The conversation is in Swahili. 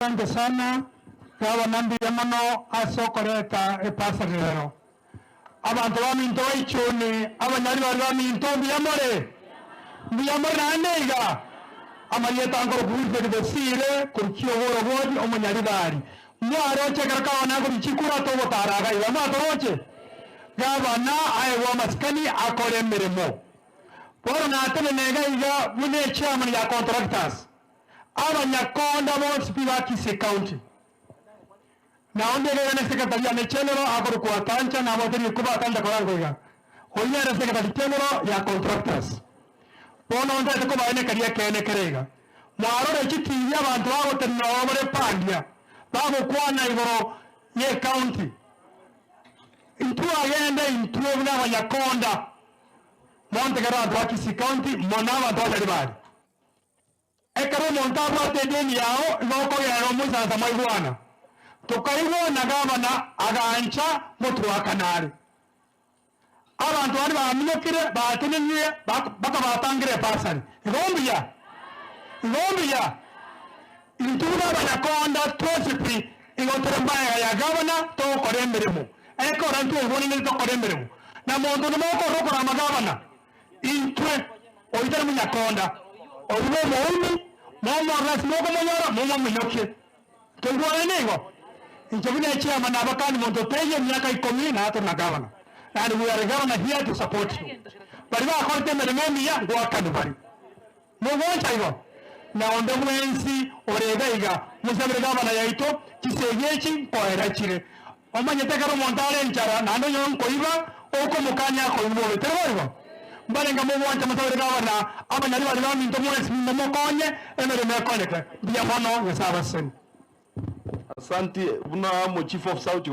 Asante sana kwa nambia mano asokoreta epasa lero. Abantu baminto ichune abanyari bari baminto biyamore anega amayeta ngoro kuze desire kurkiyo horo bodi omanyari bari mwaro chekaraka wanako bichikura to botaraga iba matoroche gabana aiwa maskani akore meremo por na tene nega iga mune chairman ya contractors abanyakonda bonse piba Kisii County na onde gane secretary ne chenero agor ko atancha na moderi kuba atanda korango iga hoya re secretary chenero ya contractors pono onde ko baine kariya kene kerega mwaro re chiti ya bantu abo tenno bare pandia babo kwana igoro ye county intu agende intu na abanyakonda monte gara Kisii County monaba do bari ekaro montaba tendeni yao loko yaro musa samai bwana tukaiwo nagabana agancha mutu akanari abantu bari baminokire batenenye baka batangire pasani igombiya intuba banyakonda tosipri igoterembaya ya gabana to koremberemo eko rantu ngoni ni to koremberemo na mondo no ko rokora magabana intwe oitera munyakonda obulo mouni momo rasmo ko monyora momo minoke tongwa nego injobina chairman abakani mondo teye miaka 10 na hata na governor and we are governor here to support you bari ba korte merememi ya gwakanu bari mugoncha igo na ondo mwensi oregaiga musabire governor yaito kisegechi koerachire omanyete karo montale nchara nando yonko iba oko mukanya ko ibo terwa barenga mugoncha musabire governor abanyari bari ba minto mwensi mokonye emereme koneke biya mono yasaba sen. Asante, una mo chief of South